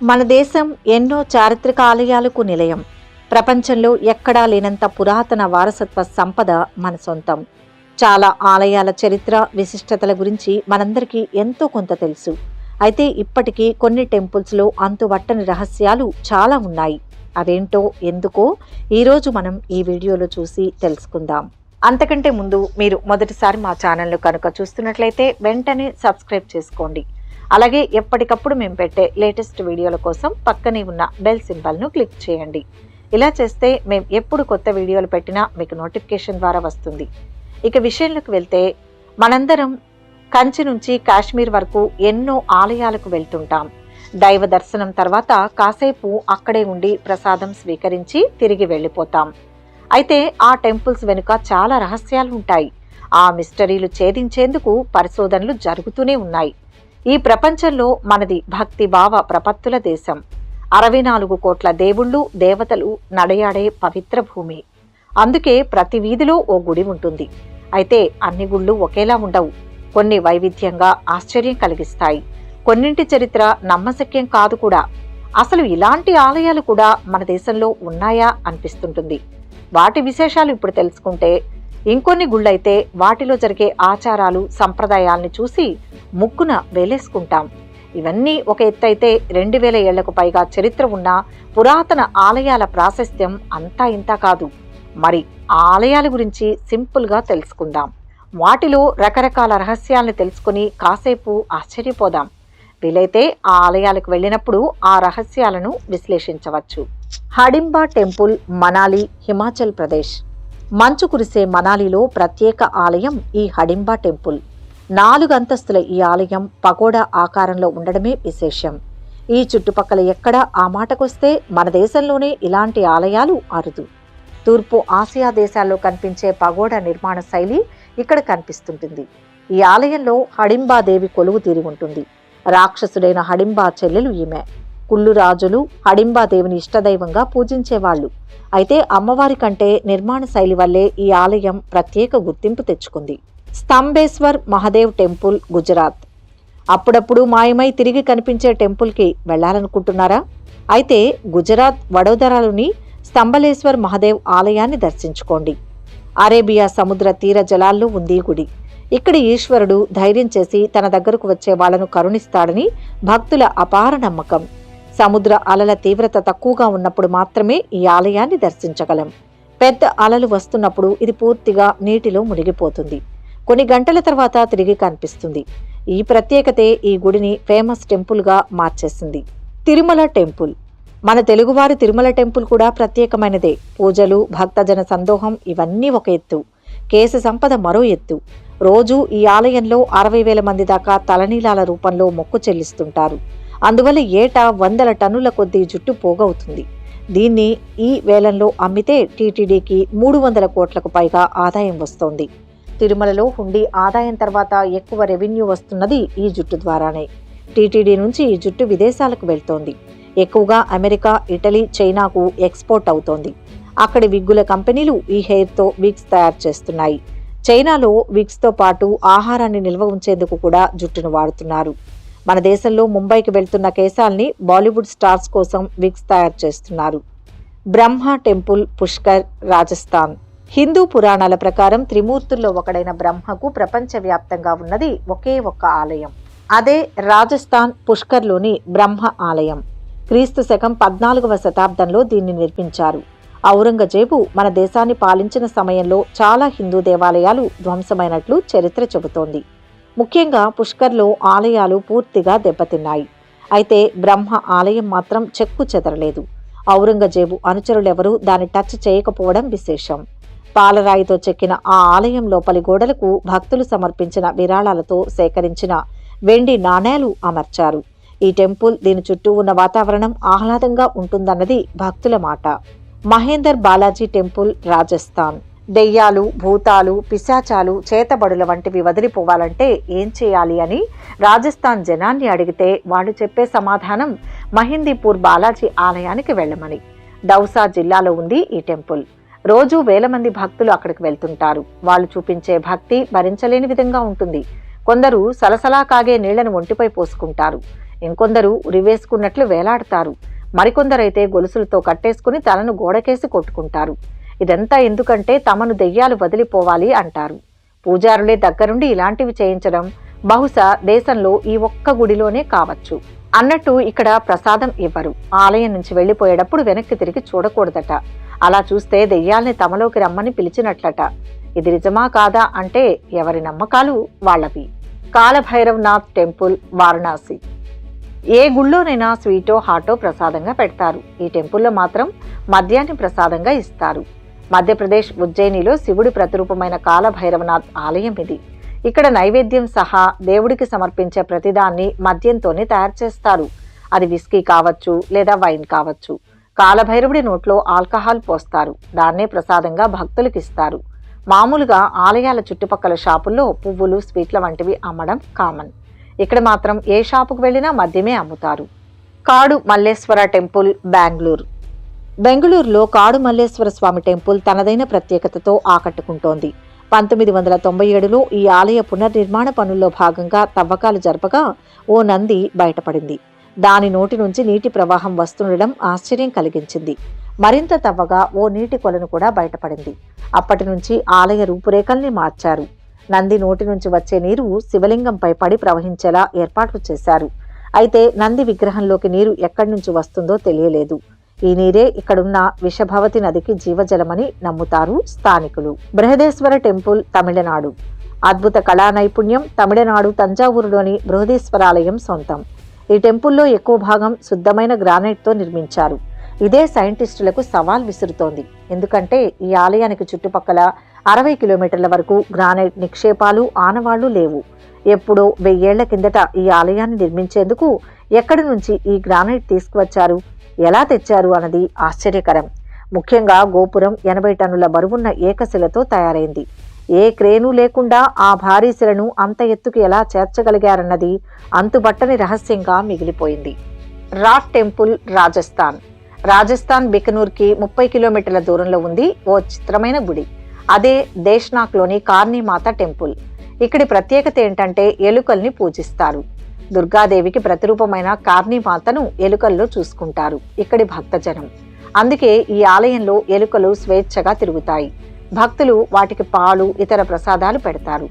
మన దేశం ఎన్నో చారిత్రక ఆలయాలకు నిలయం. ప్రపంచంలో ఎక్కడా లేనంత పురాతన వారసత్వ సంపద మన సొంతం. చాలా ఆలయాల చరిత్ర, విశిష్టతల గురించి మనందరికీ ఎంతో కొంత తెలుసు. అయితే ఇప్పటికీ కొన్ని టెంపుల్స్లో అంతుబట్టని రహస్యాలు చాలా ఉన్నాయి. అవేంటో, ఎందుకో ఈరోజు మనం ఈ వీడియోలో చూసి తెలుసుకుందాం. అంతకంటే ముందు మీరు మొదటిసారి మా ఛానల్ను కనుక చూస్తున్నట్లయితే వెంటనే సబ్స్క్రైబ్ చేసుకోండి. అలాగే ఎప్పటికప్పుడు మేము పెట్టే లేటెస్ట్ వీడియోల కోసం పక్కనే ఉన్న బెల్ సింబల్ను క్లిక్ చేయండి. ఇలా చేస్తే మేము ఎప్పుడు కొత్త వీడియోలు పెట్టినా మీకు నోటిఫికేషన్ ద్వారా వస్తుంది. ఇక విషయంలోకి వెళ్తే, మనందరం కంచి నుంచి కాశ్మీర్ వరకు ఎన్నో ఆలయాలకు వెళ్తుంటాం. దైవ దర్శనం తర్వాత కాసేపు అక్కడే ఉండి ప్రసాదం స్వీకరించి తిరిగి వెళ్ళిపోతాం. అయితే ఆ టెంపుల్స్ వెనుక చాలా రహస్యాలు ఉంటాయి. ఆ మిస్టరీలు ఛేదించేందుకు పరిశోధనలు జరుగుతూనే ఉన్నాయి. ఈ ప్రపంచంలో మనది భక్తి భావ ప్రపత్తుల దేశం. 64 కోట్ల దేవుళ్ళు, దేవతలు నడయాడే పవిత్ర భూమి. అందుకే ప్రతి వీధిలో ఓ గుడి ఉంటుంది. అయితే అన్ని గుళ్ళు ఒకేలా ఉండవు. కొన్ని వైవిధ్యంగా ఆశ్చర్యం కలిగిస్తాయి. కొన్నింటి చరిత్ర నమ్మశక్యం కాదు కూడా. అసలు ఇలాంటి ఆలయాలు కూడా మన దేశంలో ఉన్నాయా అనిపిస్తుంటుంది. వాటి విశేషాలు ఇప్పుడు తెలుసుకుంటే, ఇంకొన్ని గుళ్ళైతే వాటిలో జరిగే ఆచారాలు, సంప్రదాయాల్ని చూసి ముక్కున వేలేసుకుంటాం. ఇవన్నీ ఒక ఎత్తైతే 2000 ఏళ్లకు పైగా చరిత్ర ఉన్న పురాతన ఆలయాల ప్రాశస్త్యం అంతా ఇంతా కాదు. మరి ఆ ఆలయాల గురించి సింపుల్గా తెలుసుకుందాం. వాటిలో రకరకాల రహస్యాలను తెలుసుకుని కాసేపు ఆశ్చర్యపోదాం. వీలైతే ఆ ఆలయాలకు వెళ్ళినప్పుడు ఆ రహస్యాలను విశ్లేషించవచ్చు. హడింబా టెంపుల్, మనాలి, హిమాచల్ ప్రదేశ్. మంచు కురిసే మనాలిలో ప్రత్యేక ఆలయం ఈ హడింబా టెంపుల్. 4 అంతస్తుల ఈ ఆలయం పగోడా ఆకారంలో ఉండడమే విశేషం. ఈ చుట్టుపక్కల ఎక్కడ ఆ మాటకొస్తే మన దేశంలోనే ఇలాంటి ఆలయాలు అరుదు. తూర్పు ఆసియా దేశాల్లో కనిపించే పగోడా నిర్మాణ శైలి ఇక్కడ కనిపిస్తుంటుంది. ఈ ఆలయంలో హడింబాదేవి కొలువు తీరి ఉంటుంది. రాక్షసుడైన హడింబా చెల్లెలు ఈమె. కుళ్ళు రాజులు హడింబాదేవిని ఇష్టదైవంగా పూజించేవాళ్లు. అయితే అమ్మవారి కంటే నిర్మాణ శైలి వల్లే ఈ ఆలయం ప్రత్యేక గుర్తింపు తెచ్చుకుంది. స్తంభేశ్వర్ మహాదేవ్ టెంపుల్, గుజరాత్. అప్పుడప్పుడు మాయమై తిరిగి కనిపించే టెంపుల్కి వెళ్లాలనుకుంటున్నారా? అయితే గుజరాత్ వడోదరాలోని స్తంభలేశ్వర్ మహాదేవ్ ఆలయాన్ని దర్శించుకోండి. అరేబియా సముద్ర తీర జలాల్లో ఉంది ఈ గుడి. ఇక్కడ ఈశ్వరుడు ధైర్యం చేసి తన దగ్గరకు వచ్చే వాళ్లను కరుణిస్తాడని భక్తుల అపార నమ్మకం. సముద్ర అలల తీవ్రత తక్కువగా ఉన్నప్పుడు మాత్రమే ఈ ఆలయాన్ని దర్శించగలం. పెద్ద అలలు వస్తున్నప్పుడు ఇది పూర్తిగా నీటిలో మునిగిపోతుంది. కొన్ని గంటల తర్వాత తిరిగి కనిపిస్తుంది. ఈ ప్రత్యేకతే ఈ గుడిని ఫేమస్ టెంపుల్గా మార్చేసింది. తిరుమల టెంపుల్. మన తెలుగువారి తిరుమల టెంపుల్ కూడా ప్రత్యేకమైనదే. పూజలు, భక్తజన సందోహం ఇవన్నీ ఒక ఎత్తు. కేశ సంపద మరో ఎత్తు. రోజు ఈ ఆలయంలో 60,000 మంది దాకా తలనీలాల రూపంలో మొక్కు చెల్లిస్తుంటారు. అందువల్ల ఏటా 100 టన్నుల కొద్దీ జుట్టు పోగవుతుంది. దీన్ని ఈ వేలంలో అమ్మితే టీటీడీకి 300 కోట్లకు పైగా ఆదాయం వస్తోంది. తిరుమలలో హుండీ ఆదాయం తర్వాత ఎక్కువ రెవెన్యూ వస్తున్నది ఈ జుట్టు ద్వారానే. టీటీడీ నుంచి ఈ జుట్టు విదేశాలకు వెళ్తోంది. ఎక్కువగా అమెరికా, ఇటలీ, చైనాకు ఎక్స్పోర్ట్ అవుతోంది. అక్కడి విగ్గుల కంపెనీలు ఈ హెయిర్తో విగ్స్ తయారు చేస్తున్నాయి. చైనాలో విగ్స్తో పాటు ఆహారాన్ని నిల్వ ఉంచేందుకు కూడా జుట్టును వాడుతున్నారు. మన దేశంలో ముంబైకి వెళ్తున్న కేశాల్ని బాలీవుడ్ స్టార్స్ కోసం విగ్స్ తయారు చేస్తున్నారు. బ్రహ్మ టెంపుల్, పుష్కర్, రాజస్థాన్. హిందూ పురాణాల ప్రకారం త్రిమూర్తుల్లో ఒకడైన బ్రహ్మకు ప్రపంచవ్యాప్తంగా ఉన్నది ఒకే ఒక్క ఆలయం. అదే రాజస్థాన్ పుష్కర్లోని బ్రహ్మ ఆలయం. క్రీస్తు శకం 14వ శతాబ్దంలో దీన్ని నిర్మించారు. ఔరంగజేబు మన దేశాన్ని పాలించిన సమయంలో చాలా హిందూ దేవాలయాలు ధ్వంసమైనట్లు చరిత్ర చెబుతోంది. ముఖ్యంగా పుష్కర్లో ఆలయాలు పూర్తిగా దెబ్బతిన్నాయి. అయితే బ్రహ్మ ఆలయం మాత్రం చెక్కు చెదరలేదు. ఔరంగజేబు అనుచరులెవరూ దాన్ని టచ్ చేయకపోవడం విశేషం. పాలరాయితో చెక్కిన ఆ ఆలయం లోపలి గోడలకు భక్తులు సమర్పించిన విరాళాలతో సేకరించిన వెండి నాణేలు అమర్చారు. ఈ టెంపుల్, దీని చుట్టూ ఉన్న వాతావరణం ఆహ్లాదంగా ఉంటుందన్నది భక్తుల మాట. మహేందర్ బాలాజీ టెంపుల్, రాజస్థాన్. దెయ్యాలు, భూతాలు, పిశాచాలు, చేతబడుల వంటివి వదిలిపోవాలంటే ఏం చేయాలి అని రాజస్థాన్ జనాన్ని అడిగితే వాళ్ళు చెప్పే సమాధానం మహిందీపూర్ బాలాజీ ఆలయానికి వెళ్ళమని. దౌసా జిల్లాలో ఉంది ఈ టెంపుల్. రోజు వేల మంది భక్తులు అక్కడికి వెళ్తుంటారు. వాళ్ళు చూపించే భక్తి భరించలేని విధంగా ఉంటుంది. కొందరు సలసలా కాగే నీళ్లను ఒంటిపై పోసుకుంటారు. ఇంకొందరు ఉరివేసుకున్నట్లు వేలాడతారు. మరికొందరైతే గొలుసులతో కట్టేసుకుని తలను గోడకేసి కొట్టుకుంటారు. ఇదంతా ఎందుకంటే తమను దెయ్యాలు వదిలిపోవాలి అంటారు. పూజారులే దగ్గరుండి ఇలాంటివి చేయించడం బహుశా దేశంలో ఈ ఒక్క గుడిలోనే కావచ్చు. అన్నట్టు ఇక్కడ ప్రసాదం ఇవ్వరు. ఆలయం నుంచి వెళ్లిపోయేటప్పుడు వెనక్కి తిరిగి చూడకూడదట. అలా చూస్తే దెయ్యాల్ని తమలోకి రమ్మని పిలిచినట్లట. ఇది నిజమా కాదా అంటే ఎవరి నమ్మకాలు వాళ్ళవి. కాలభైరవనాథ్ టెంపుల్, వారణాసి. ఏ గుళ్ళోనైనా స్వీటో హాటో ప్రసాదంగా పెడతారు. ఈ టెంపుల్లో మాత్రం మద్యాన్ని ప్రసాదంగా ఇస్తారు. మధ్యప్రదేశ్ ఉజ్జయినిలో శివుడి ప్రతిరూపమైన కాలభైరవనాథ్ ఆలయం ఇది. ఇక్కడ నైవేద్యం సహా దేవుడికి సమర్పించే ప్రతిదాన్ని మద్యంతోనే తయారు చేస్తారు. అది విస్కీ కావచ్చు లేదా వైన్ కావచ్చు. కాలభైరవుడి నోట్లో ఆల్కహాల్ పోస్తారు. దాన్నే ప్రసాదంగా భక్తులకు ఇస్తారు. మామూలుగా ఆలయాల చుట్టుపక్కల షాపుల్లో పువ్వులు, స్వీట్ల వంటివి అమ్మడం కామన్. ఇక్కడ మాత్రం ఏ షాపుకు వెళ్ళినా మద్యమే అమ్ముతారు. కాడు మల్లేశ్వర టెంపుల్, బెంగళూరు. బెంగళూరులో కాడు మల్లేశ్వర స్వామి టెంపుల్ తనదైన ప్రత్యేకతతో ఆకట్టుకుంటోంది. 1997లో ఈ ఆలయ పునర్నిర్మాణ పనుల్లో భాగంగా తవ్వకాలు జరపగా ఓ నంది బయటపడింది. దాని నోటి నుంచి నీటి ప్రవాహం వస్తుండడం ఆశ్చర్యం కలిగించింది. మరింత తవ్వగా ఓ నీటి కొలను కూడా బయటపడింది. అప్పటి నుంచి ఆలయ రూపురేఖల్ని మార్చారు. నంది నోటి నుంచి వచ్చే నీరు శివలింగంపై పడి ప్రవహించేలా ఏర్పాట్లు చేశారు. అయితే నంది విగ్రహంలోకి నీరు ఎక్కడి నుంచి వస్తుందో తెలియలేదు. ఈ నీరే ఇక్కడున్న విషభవతి నదికి జీవజలమని నమ్ముతారు స్థానికులు. బృహదేశ్వర టెంపుల్, తమిళనాడు. అద్భుత కళా నైపుణ్యం తమిళనాడు తంజావూరులోని బృహదేశ్వరాలయం సొంతం. ఈ టెంపుల్లో ఎక్కువ భాగం శుద్ధమైన గ్రానైట్తో నిర్మించారు. ఇదే సైంటిస్టులకు సవాల్ విసురుతోంది. ఎందుకంటే ఈ ఆలయానికి చుట్టుపక్కల 60 కిలోమీటర్ల వరకు గ్రానైట్ నిక్షేపాలు, ఆనవాళ్లు లేవు. ఎప్పుడో 1000 ఏళ్ల కిందట ఈ ఆలయాన్ని నిర్మించేందుకు ఎక్కడి నుంచి ఈ గ్రానైట్ తీసుకువచ్చారు, ఎలా తెచ్చారు అన్నది ఆశ్చర్యకరం. ముఖ్యంగా గోపురం 80 టన్నుల బరువున్న ఏకశిలతో తయారైంది. ఏ క్రేను లేకుండా ఆ భారీ శిలను అంత ఎత్తుకు ఎలా చేర్చగలిగారన్నది అంతుబట్టని రహస్యంగా మిగిలిపోయింది. Rat temple, Rajasthan. రాజస్థాన్ బికనూర్కి 30 కిలోమీటర్ల దూరంలో ఉంది ఓ చిత్రమైన గుడి. అదే దేశ్నాక్లోని కార్నీమాత టెంపుల్. ఇక్కడి ప్రత్యేకత ఏంటంటే ఎలుకల్ని పూజిస్తారు. దుర్గాదేవికి ప్రతిరూపమైన కార్నీమాతను ఎలుకల్లో చూసుకుంటారు ఇక్కడి భక్తజనం. అందుకే ఈ ఆలయంలో ఎలుకలు స్వేచ్ఛగా తిరుగుతాయి. భక్తులు వాటికి పాలు, ఇతర ప్రసాదాలు పెడతారు.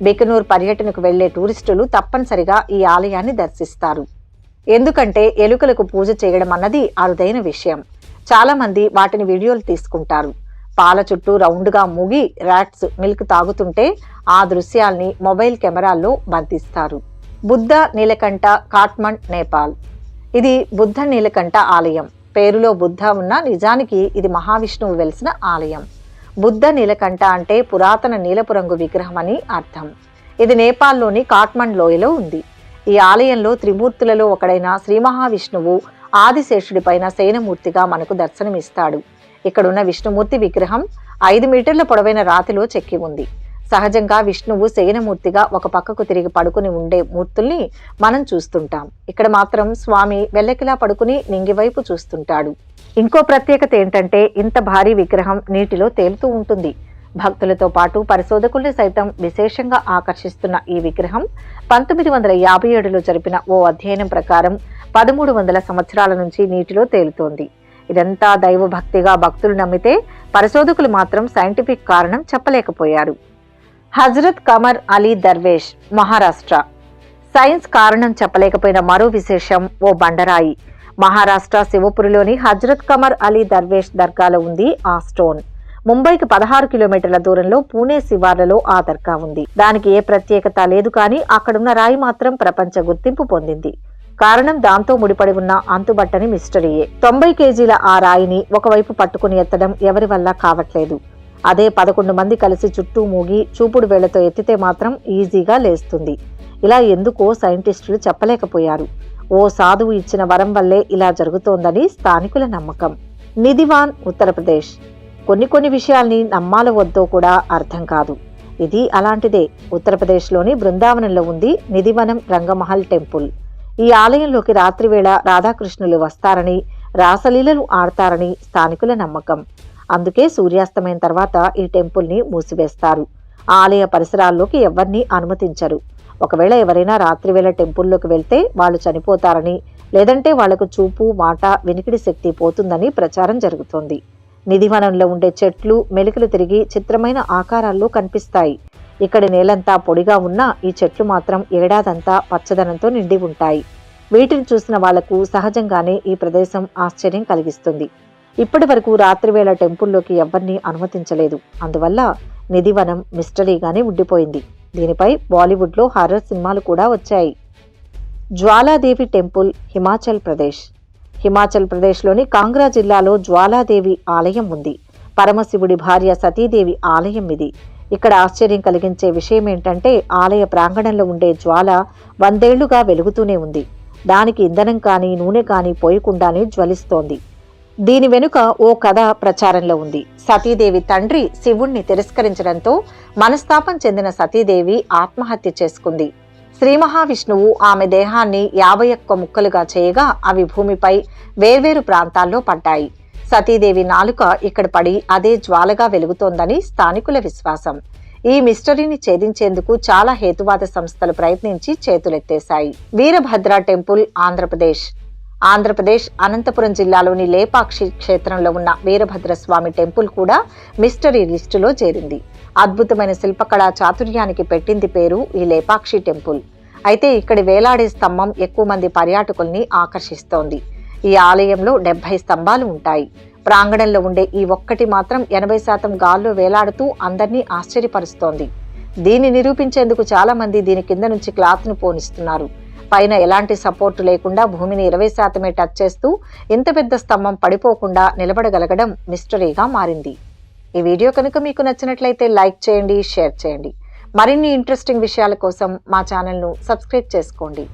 బికనూర్ పర్యటనకు వెళ్లే టూరిస్టులు తప్పనిసరిగా ఈ ఆలయాన్ని దర్శిస్తారు. ఎందుకంటే ఎలుకలకు పూజ చేయడం అన్నది అరుదైన విషయం. చాలా మంది వాటిని వీడియోలు తీసుకుంటారు. పాల చుట్టూ రౌండ్గా మూగి ర్యాట్స్ మిల్క్ తాగుతుంటే ఆ దృశ్యాల్ని మొబైల్ కెమెరాల్లో బంధిస్తారు. బుద్ధ నీలకంఠ, కాట్మండ్, నేపాల్. ఇది బుద్ధ నీలకంఠ ఆలయం. పేరులో బుద్ధ ఉన్న నిజానికి ఇది మహావిష్ణువు వెలిసిన ఆలయం. బుద్ధ నీలకంఠ అంటే పురాతన నీలపు రంగు విగ్రహం అని అర్థం. ఇది నేపాల్లోని కాట్మండ్ లోయలో ఉంది. ఈ ఆలయంలో త్రిమూర్తులలో ఒకడైన శ్రీ మహావిష్ణువు ఆదిశేషుడిపైన శయనమూర్తిగా మనకు దర్శనమిస్తాడు. ఇక్కడున్న విష్ణుమూర్తి విగ్రహం 5 మీటర్ల పొడవైన రాతిలో చెక్కి ఉంది. సహజంగా విష్ణువు శయనమూర్తిగా ఒక పక్కకు తిరిగి పడుకుని ఉండే మూర్తుల్ని మనం చూస్తుంటాం. ఇక్కడ మాత్రం స్వామి వెల్లకిలా పడుకుని నింగివైపు చూస్తుంటాడు. ఇంకో ప్రత్యేకత ఏంటంటే ఇంత భారీ విగ్రహం నీటిలో తేలుతూ ఉంటుంది. భక్తులతో పాటు పరిశోధకుల్ని సైతం విశేషంగా ఆకర్షిస్తున్న ఈ విగ్రహం 1957లో జరిపిన ఓ అధ్యయనం ప్రకారం 1300 సంవత్సరాల నుంచి నీటిలో తేలుతోంది. ఇదంతా దైవభక్తిగా భక్తులు నమ్మితే పరిశోధకులు మాత్రం సైంటిఫిక్ కారణం చెప్పలేకపోయారు. హజరత్ కమర్ అలీ దర్వేష్, మహారాష్ట్ర. సైన్స్ కారణం చెప్పలేకపోయిన మరో విశేషం ఓ బండరాయి. మహారాష్ట్ర శివపురిలోని హజరత్ కమర్ అలీ దర్వేష్ దర్గాలో ఉంది ఆ స్టోన్. ముంబైకి 16 కిలోమీటర్ల దూరంలో పూణే శివార్లలో ఆ దర్గా ఉంది. దానికి ఏ ప్రత్యేకత లేదు, కానీ అక్కడున్న రాయి మాత్రం ప్రపంచ గుర్తింపు పొందింది. కారణం దాంతో ముడిపడి ఉన్న అంతుబట్టని మిస్టరీయే. 90 కేజీల ఆ రాయిని ఒకవైపు పట్టుకుని ఎత్తడం ఎవరి వల్ల కావట్లేదు. అదే 11 మంది కలిసి చుట్టూ మూగి చూపుడు వేళ్లతో ఎత్తితే మాత్రం ఈజీగా లేస్తుంది. ఇలా ఎందుకో సైంటిస్టులు చెప్పలేకపోయారు. ఓ సాధువు ఇచ్చిన వరం వల్లే ఇలా జరుగుతోందని స్థానికుల నమ్మకం. నిధివాన్, ఉత్తరప్రదేశ్. కొన్ని విషయాల్ని నమ్మాలో వద్దో కూడా అర్థం కాదు. ఇది అలాంటిదే. ఉత్తరప్రదేశ్లోని బృందావనంలో ఉంది నిధివనం రంగమహల్ టెంపుల్. ఈ ఆలయంలోకి రాత్రివేళ రాధాకృష్ణులు వస్తారని, రాసలీలలు ఆడతారని స్థానికుల నమ్మకం. అందుకే సూర్యాస్తమయం తర్వాత ఈ టెంపుల్ని మూసివేస్తారు. ఆలయ పరిసరాల్లోకి ఎవరిని అనుమతించరు. ఒకవేళ ఎవరైనా రాత్రివేళ టెంపుల్లోకి వెళ్తే వాళ్ళు చనిపోతారని, లేదంటే వాళ్లకు చూపు, మాట, వినికిడి శక్తి పోతుందని ప్రచారం జరుగుతోంది. నిధివనంలో ఉండే చెట్లు మెలికలు తిరిగి చిత్రమైన ఆకారాల్లో కనిపిస్తాయి. ఇక్కడి నేలంతా పొడిగా ఉన్నా ఈ చెట్లు మాత్రం ఏడాదంతా పచ్చదనంతో నిండి ఉంటాయి. వీటిని చూసిన వాళ్లకు సహజంగానే ఈ ప్రదేశం ఆశ్చర్యం కలిగిస్తుంది. ఇప్పటి వరకు రాత్రివేళ టెంపుల్లోకి ఎవరిని అనుమతించలేదు. అందువల్ల నిధివనం మిస్టరీగానే ఉండిపోయింది. దీనిపై బాలీవుడ్లో హారర్ సినిమాలు కూడా వచ్చాయి. జ్వాలాదేవి టెంపుల్, హిమాచల్ ప్రదేశ్. హిమాచల్ ప్రదేశ్లోని కాంగ్రా జిల్లాలో జ్వాలాదేవి ఆలయం ఉంది. పరమశివుడి భార్య సతీదేవి ఆలయం ఇది. ఇక్కడ ఆశ్చర్యం కలిగించే విషయం ఏంటంటే ఆలయ ప్రాంగణంలో ఉండే జ్వాల 100 ఏళ్లుగా వెలుగుతూనే ఉంది. దానికి ఇంధనం కానీ నూనె కానీ పోయకుండానే జ్వలిస్తోంది. దీని వెనుక ఓ కథ ప్రచారంలో ఉంది. సతీదేవి తండ్రి శివుణ్ణి తిరస్కరించడంతో మనస్తాపం చెందిన సతీదేవి ఆత్మహత్య చేసుకుంది. శ్రీ మహావిష్ణువు ఆమె దేహాన్ని 51 ముక్కలుగా చేయగా అవి భూమిపై వేర్వేరు ప్రాంతాల్లో పడ్డాయి. సతీదేవి నాలుక ఇక్కడ పడి అదే జ్వాలగా వెలుగుతోందని స్థానికుల విశ్వాసం. ఈ మిస్టరీని ఛేదించేందుకు చాలా హేతువాద సంస్థలు ప్రయత్నించి చేతులెత్తేశాయి. వీరభద్ర టెంపుల్, ఆంధ్రప్రదేశ్ అనంతపురం జిల్లాలోని లేపాక్షి క్షేత్రంలో ఉన్న వీరభద్రస్వామి టెంపుల్ కూడా మిస్టరీ లిస్టులో చేరింది. అద్భుతమైన శిల్పకళా చాతుర్యానికి పెట్టింది పేరు ఈ లేపాక్షి టెంపుల్. అయితే ఇక్కడి వేలాడే స్తంభం ఎక్కువ మంది పర్యాటకుల్ని ఆకర్షిస్తోంది. ఈ ఆలయంలో 70 స్తంభాలు ఉంటాయి. ప్రాంగణంలో ఉండే ఈ ఒక్కటి మాత్రం 80% గాల్లో వేలాడుతూ అందర్నీ ఆశ్చర్యపరుస్తోంది. దీన్ని నిరూపించేందుకు చాలా మంది దీని కింద నుంచి క్లాత్ను పోనిస్తున్నారు. పైన ఎలాంటి సపోర్టు లేకుండా భూమిని 20% టచ్ చేస్తూ ఇంత పెద్ద స్తంభం పడిపోకుండా నిలబడగలగడం మిస్టరీగా మారింది. ఈ వీడియో కనుక మీకు నచ్చినట్లయితే లైక్ చేయండి, షేర్ చేయండి. మరిన్ని ఇంట్రెస్టింగ్ విషయాల కోసం మా ఛానల్ను సబ్స్క్రైబ్ చేసుకోండి.